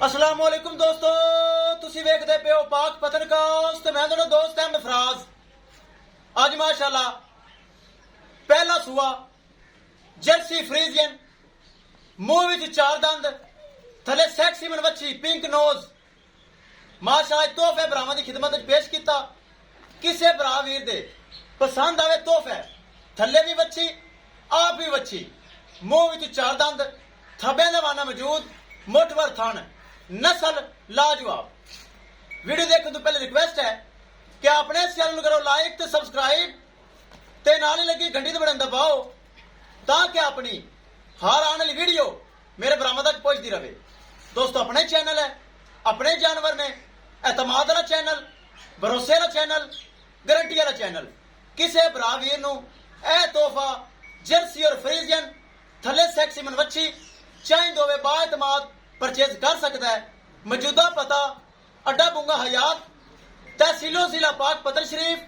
अस्सलाम वालेकुम दोस्तों, तुसी वेखदे पे हो पाक पत्रकास्ट ते मैं तुहाडा दोस्त है मफराज। अज माशाल्लाह पहला सूआ जर्सी फ्रीजियन, मुंह विच चार दंद, थले सैक्सी मनवच्छी पिंक नोज माशाल्लाह तोहफे भरावां दी खिदमत विच पेश कीता। किसे भरा वीर दे पसंद आवे तोहफे, थले भी वच्छी आप भी वच्छी, मुंह विच चार दंद, थब्बे दा वाना मौजूद, मुठभर थन, नस्ल लाजवाब। वीडियो देखने तो पहले रिक्वेस्ट है कि अपने इस चैनल करो लाइक ते सब्सक्राइब ते नाल ही लगी घंटी ते बटन दबाओ ताकि अपनी हर आने वाली वीडियो मेरे बरामद तक पहुंचती रहे। दोस्तों अपने चैनल है, अपने जानवर ने, एतमाद वाला चैनल, भरोसे वाला चैनल, गारंटी वाला चैनल। किसी भरा वीर नूं ए तोहफा जर्सी और फ्रीजियन थले सैक्सी मनवच्छी चाहिए होवे बाएतमाद परचेज कर सकता है। मौजूदा पता अड्डा बुंगा हयात, तहसीलो जिला पाक पतन शरीफ,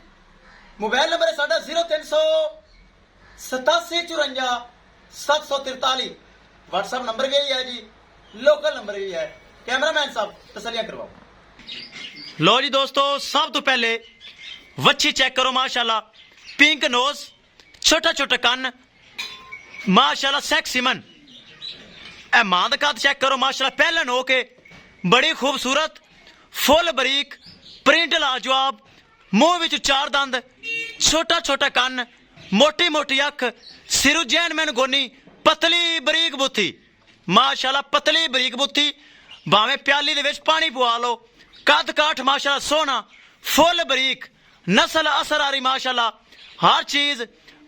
मोबाइल नंबर है साडा 0387 व्हाट्सएप नंबर भी यही है जी, लोकल नंबर भी है। कैमरामैन साहब तसलियां करवाओ। लो जी दोस्तों, सब तो पहले वच्छी चेक करो माशाल्लाह, पिंक नोज, छोटा छोटा कन, माशाल्लाह सेक्सी मन। ए मां दा कद चेक करो माशाल्लाह, पहले नो के बड़ी खूबसूरत, फुल बरीक, प्रिंट लाजवाब, मुंह विच चार दंद, छोटा छोटा कन, मोटी मोटी अख, सिरू जैन मैन गोनी, पतली बरीक बुथी माशाल्लाह, पतली बरीक बुथी, भावें प्याली दे विच पानी पवा लो। कद काठ माशाल्लाह सोना, फुल बरीक, नस्ल असर आ रही माशाल्लाह, हर चीज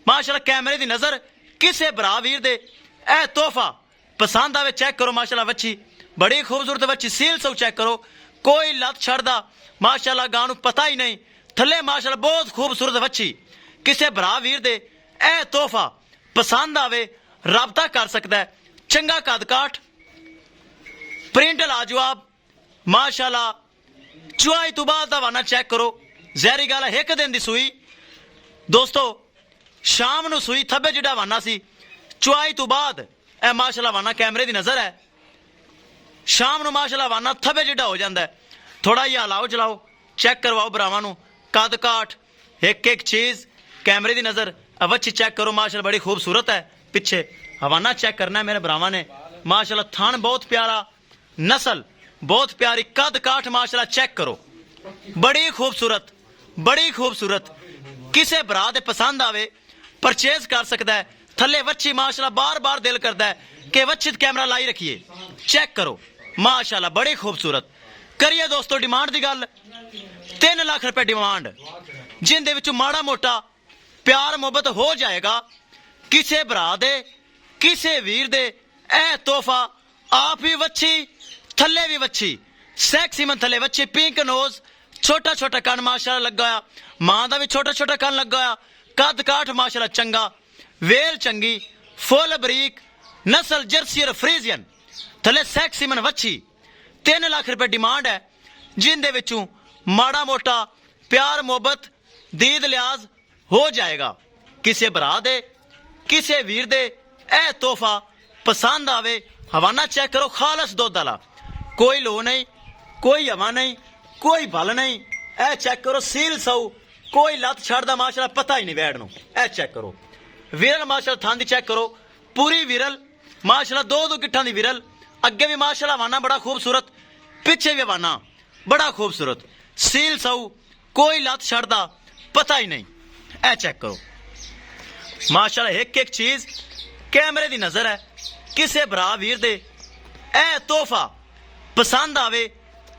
माशाल्लाह कैमरे दी नजर। किसे भरा वीर दे ए तोहफा पसंद आवे चेक करो माशाल्लाह, वच्छी बड़ी खूबसूरत वच्छी, सील सौ चेक करो, कोई लत छड़दा माशाल्लाह गां नूं पता ही नहीं, थले माशाल्लाह बहुत खूबसूरत वच्छी। किसे भरा वीर दे ए तोहफा पसंद आवे राबता कर सकता है। चंगा कद काठ, प्रिंट लाजवाब माशाल्लाह। चुआई तो बाद दा वाना चेक करो, जहरी गल है, एक दिन दी सूई दोस्तों, शाम नूं सूई, थब्बे जिहड़ा वाना सी, चुआई तो बाद ए माशाल्लाह वाना कैमरे दी नजर है। शाम नूं माशाल्लाह वाना थब्बे जिहड़ा हो जाता है। थोड़ा जिहा हलाओ चलाओ, चेक करवाओ भरावां नूं, कद काठ एक एक चीज कैमरे दी नजर। अवच्छी चेक करो माशाल्लाह, बड़ी खूबसूरत है। पिछे हवाना चेक करना है मेरे भरावां ने माशाल्लाह, थान बहुत प्यारा, नस्ल बहुत प्यारी, कद काठ माशाल्लाह चेक करो, बड़ी खूबसूरत, बड़ी खूबसूरत। किसे भरा दे पसंद आवे परचेज कर सकता है। थले वच्छी माशाल्लाह, बार बार दिल करता है कि वच्छी कैमरा लाई रखिए, चेक करो माशाल्लाह, बड़ी खूबसूरत। करिए दोस्तों डिमांड की गल, 3 लाख रुपए डिमांड, जिंदे विच माड़ा मोटा प्यार मोहब्बत हो जाएगा। किसे भरा दे, किसे वीर दे ए तोहफा आप भी वच्छी, थले भी वच्छी, सैक्सी मन थले वच्छी, पिंक नोज, छोटा छोटा कन माशाल्लाह लगा होया, मां दा भी छोटा छोटा कन लगा होया, कद काठ माशाल्लाह चंगा, वेल चंगी, फुल बरीक, नस्ल जर्सी और फ्रीजियन, थले सैक्सी मन वच्छी। 3 लाख रुपए डिमांड है, जिंदे विचों माड़ा मोटा प्यार मोहब्बत दीद लिहाज हो जाएगा। किसे भरा दे, किसे वीर दे ए तोहफा पसंद आवे, हवाना चेक करो, खालस दुध वाला, कोई लो नहीं, कोई हवा नहीं, कोई बल नहीं। ए चेक करो, सील सौ, कोई लत छड़दा माशाल्लाह पता ही नहीं बैठ नूं। ए चेक करो विरल माशाल्लाह, थान दी चेक करो, पूरी विरल माशाल्लाह, 2 गिट्ठां दी विरल, अगे भी माशाल्लाह वाना बड़ा खूबसूरत, पिछे भी वाना बड़ा खूबसूरत, सील सौ, कोई लत छड़दा पता ही नहीं। ए चेक करो माशाल्लाह, एक एक चीज कैमरे दी नजर है। किसे भरा वीर दे ए तोहफा पसंद आवे,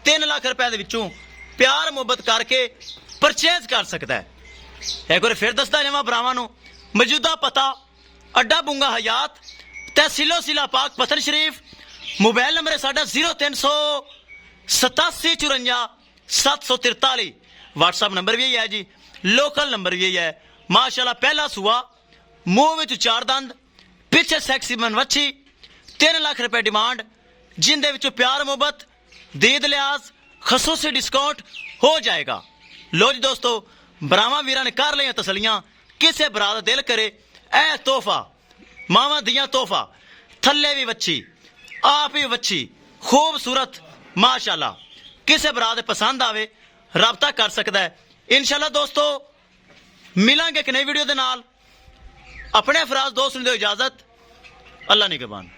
3 लाख रुपए दे विचों प्यार मुहब्बत करके परचेज कर सकता है। एक बार फिर दसदा जावां भरावां नूं, मौजूदा पता अड्डा बुंगा हयात, तहसीलो जिला पाक पतन शरीफ, मोबाइल नंबर है साडा 0387 व्हाट्सएप नंबर भी यही है जी, लोकल नंबर भी यही है। माशाल्लाह पहला सूआ, मुंह विच चार दंद, पिछे सैक्सी मनवच्छी, 3 लाख रुपए डिमांड, जिंदे विचों प्यार मुहब्बत दीद लिहाज खसूसी डिस्काउंट हो जाएगा। लो जी दोस्तों, भरावां वीरां ने कर लिया तसलियां। किसे भरा दा दिल करे ए तोहफा मावां दियां तोहफा, थले भी वच्छी, आप ही वच्छी, ਖੂਬਸੂਰਤ ਮਾਸ਼ਾਅੱਲਾ। ਕਿਸੇ ਭਰਾ ਦੇ ਪਸੰਦ ਆਵੇ ਰਾਬਤਾ ਕਰ ਸਕਦਾ ਹੈ। ਇਨਸ਼ਾਅੱਲਾ ਦੋਸਤੋ ਮਿਲਾਂਗੇ ਇੱਕ ਨਈ ਵੀਡੀਓ ਦੇ ਨਾਲ। ਆਪਣੇ ਅਫਰਾਜ਼ ਦੋਸਤ ਨੂੰ ਦਿਓ ਇਜਾਜ਼ਤ। ਅੱਲਾ ਨਿਗਹਬਾਨ।